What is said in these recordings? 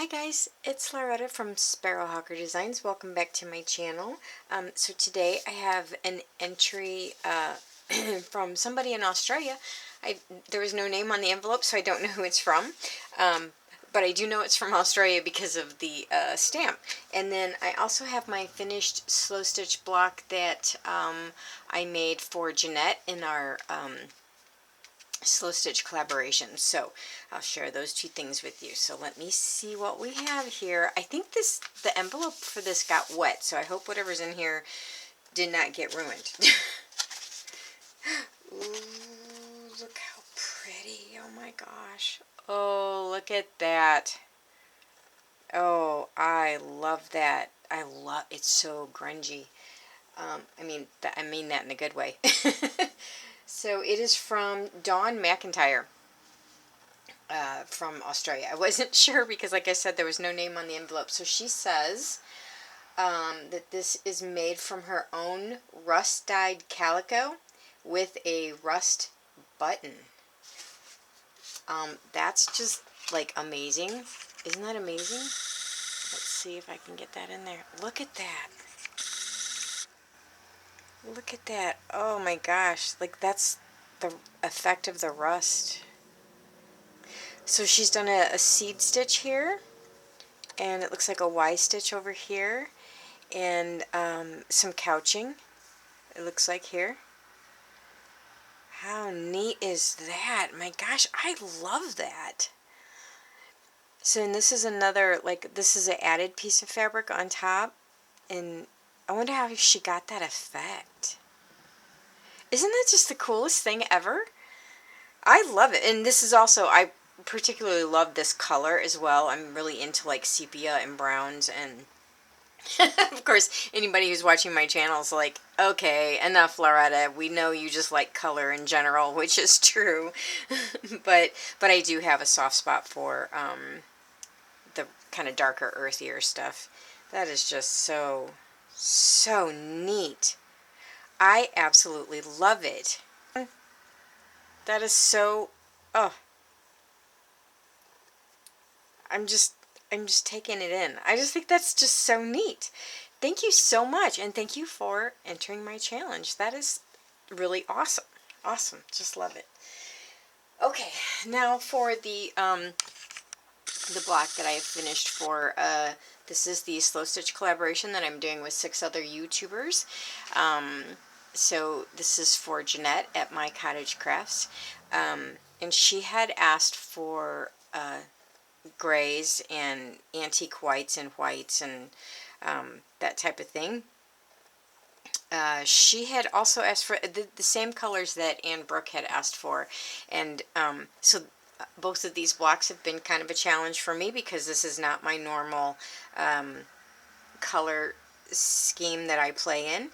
Hi guys, it's Loretta from Sparrowhawker Designs. Welcome back to my channel. So today I have an entry from somebody in Australia. There was no name on the envelope, so I don't know who it's from. But I do know it's from Australia because of the stamp. And then I also have my finished slow stitch block that I made for Jeanette in our slow stitch collaboration. So I'll share those two things with you. So let me see what we have here. I think the envelope for this got wet, so I hope whatever's in here did not get ruined. Ooh, look how pretty. Oh my gosh. Oh, look at that. Oh, I love that. It's so grungy. I mean that in a good way. So it is from Dawn McIntyre from Australia. I wasn't sure because, like I said, there was no name on the envelope. So she says that this is made from her own rust-dyed calico with a rust button. That's just like amazing. Isn't that amazing? Let's see if I can get that in there. Look at that. Look at that. Oh my gosh. Like, that's the effect of the rust. So she's done a seed stitch here, and it looks like a Y stitch over here, and some couching, it looks like here. How neat is that? My gosh, I love that. So, and this is another, like, this is an added piece of fabric on top, and I wonder how she got that effect. Isn't that just the coolest thing ever? I love it. And this is also, I particularly love this color as well. I'm really into like sepia and browns, and of course anybody who's watching my channel is like, okay, enough, Loretta, we know you just like color in general, which is true. but I do have a soft spot for the kind of darker, earthier stuff. That is just so neat. I absolutely love it. That is so, oh, I'm just taking it in. I just think that's just so neat. Thank you so much, and thank you for entering my challenge. That is really awesome. Awesome. Just love it. Okay, now for the block that I have finished for, this is the slow stitch collaboration that I'm doing with 6 other YouTubers. So this is for Jeanette at Mi Cottage Crafts, and she had asked for grays and antique whites and that type of thing. She had also asked for the same colors that Anne Brooke had asked for, and so both of these blocks have been kind of a challenge for me because this is not my normal color scheme that I play in.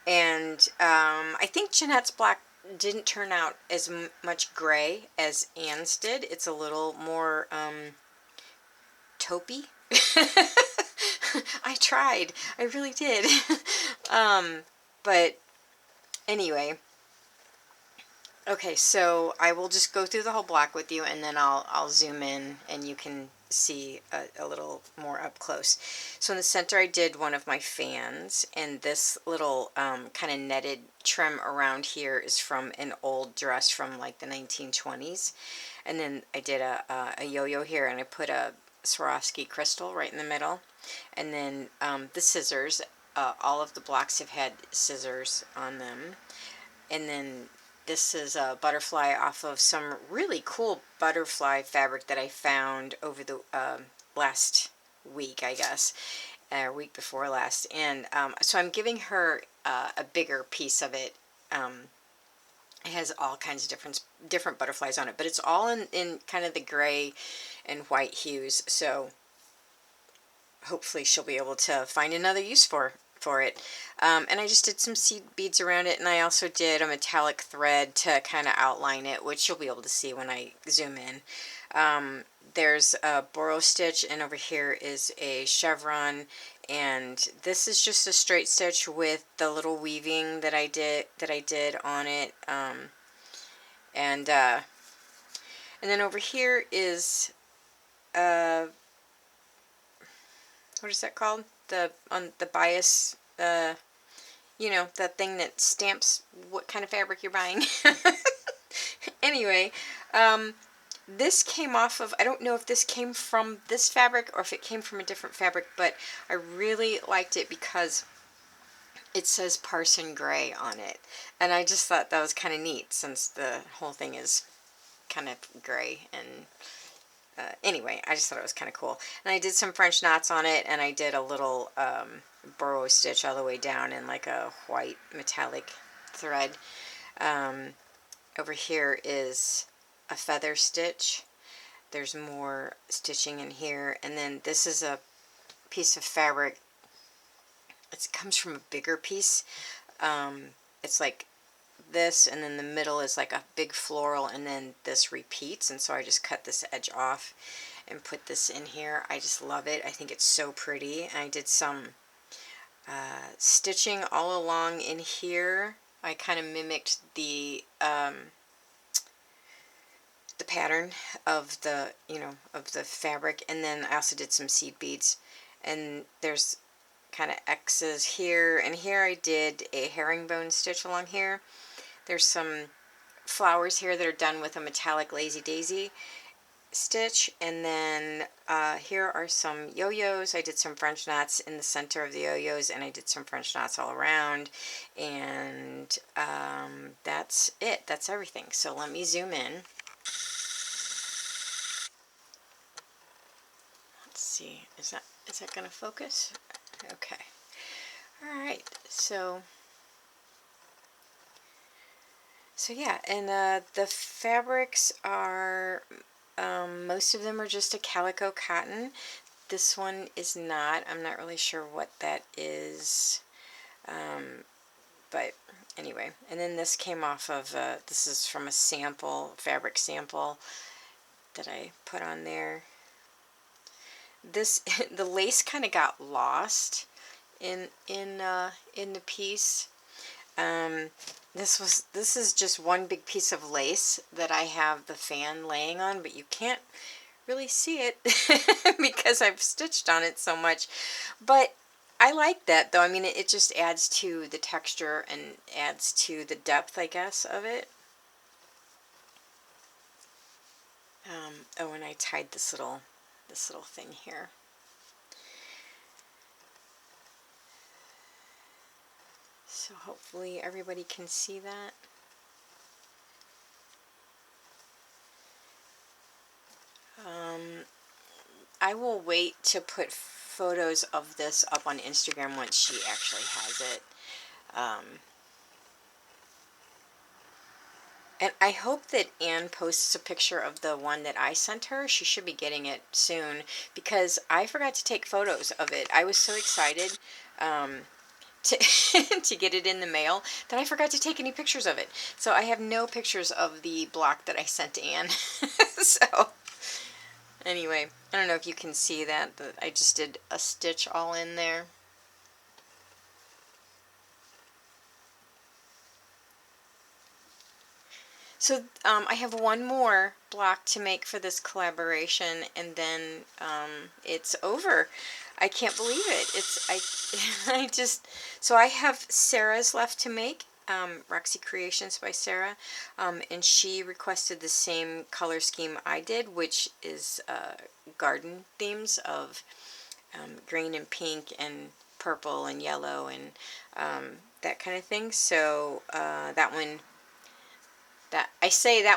And I think Jeanette's black didn't turn out as much gray as Anne's did. It's a little more taupey. I tried. I really did. But anyway. Okay, so I will just go through the whole block with you, and then I'll zoom in and you can see a little more up close. So in the center I did one of my fans, and this little kind of netted trim around here is from an old dress from like the 1920s. And then I did a yo-yo here, and I put a Swarovski crystal right in the middle. And then the scissors, all of the blocks have had scissors on them. And then this is a butterfly off of some really cool butterfly fabric that I found over the last week, I guess, or week before last. And so I'm giving her a bigger piece of it. It has all kinds of different butterflies on it, but it's all in kind of the gray and white hues. So hopefully she'll be able to find another use for it. And I just did some seed beads around it, and I also did a metallic thread to kind of outline it, which you'll be able to see when I zoom in. There's a borrow stitch, and over here is a chevron, and this is just a straight stitch with the little weaving that I did on it. And then over here is what is that called? On the bias, you know, the thing that stamps what kind of fabric you're buying. Anyway, this came off of, I don't know if this came from this fabric or if it came from a different fabric, but I really liked it because it says Parson Gray on it. And I just thought that was kind of neat since the whole thing is kind of gray. And anyway, I just thought it was kind of cool. And I did some French knots on it, and I did a little burrow stitch all the way down in like a white metallic thread. Over here is a feather stitch. There's more stitching in here, and then this is a piece of fabric. It comes from a bigger piece. It's like this, and then the middle is like a big floral, and then this repeats, and so I just cut this edge off and put this in here. I just love it. I think it's so pretty. And I did some stitching all along in here. I kind of mimicked the pattern of the, you know, of the fabric, and then I also did some seed beads, and there's kind of X's here, and here I did a herringbone stitch along here. There's some flowers here that are done with a metallic lazy daisy stitch, and then here are some yo-yos. I did some French knots in the center of the yo-yos, and I did some French knots all around, and that's it. That's everything. So let me zoom in. Let's see, is that going to focus? Okay. All right. So yeah, and the fabrics are, most of them are just a calico cotton. This one is not. I'm not really sure what that is. But anyway, and then this came off of, this is from a sample, fabric sample that I put on there. This, the lace kind of got lost in the piece. This is just one big piece of lace that I have the fan laying on, but you can't really see it because I've stitched on it so much. But I like that, though. I mean, it just adds to the texture and adds to the depth, I guess, of it. Oh, and I tied this little thing here. So hopefully everybody can see that. I will wait to put photos of this up on Instagram once she actually has it. And I hope that Anne posts a picture of the one that I sent her. She should be getting it soon because I forgot to take photos of it. I was so excited to get it in the mail that I forgot to take any pictures of it. So I have no pictures of the block that I sent to Anne. So anyway, I don't know if you can see that, but I just did a stitch all in there. So I have one more block to make for this collaboration, and then it's over. I can't believe it. So I have Sarah's left to make, Roxy Creations by Sarah, and she requested the same color scheme I did, which is garden themes of green and pink and purple and yellow and that kind of thing. So that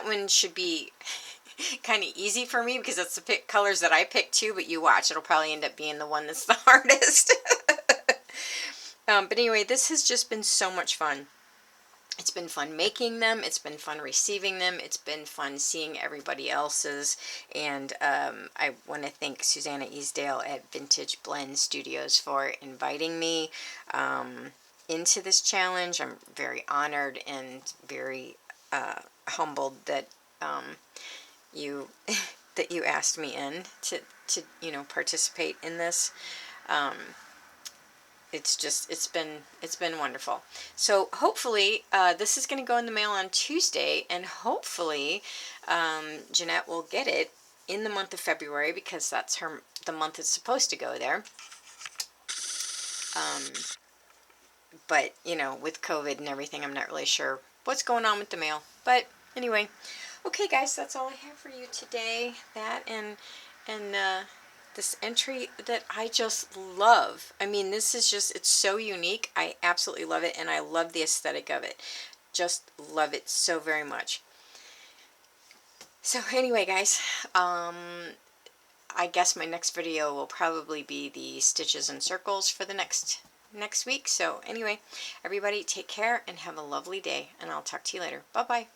one should be kind of easy for me because it's the colors that I picked too, but you watch, it'll probably end up being the one that's the hardest. But anyway, this has just been so much fun. It's been fun making them. It's been fun receiving them. It's been fun seeing everybody else's. And I want to thank Susanna Easdale at Vintage Blend Studios for inviting me into this challenge. I'm very honored and very humbled that you asked me in to participate in this. It's been wonderful. So hopefully this is going to go in the mail on Tuesday, and hopefully Jeanette will get it in the month of February because that's the month it's supposed to go there. But, you know, with COVID and everything, I'm not really sure what's going on with the mail. But anyway, okay, guys, that's all I have for you today. That and this entry that I just love. I mean, this is just, it's so unique. I absolutely love it, and I love the aesthetic of it. Just love it so very much. So anyway, guys, I guess my next video will probably be the stitches and circles for the next week. So anyway, everybody take care and have a lovely day, and I'll talk to you later. Bye bye.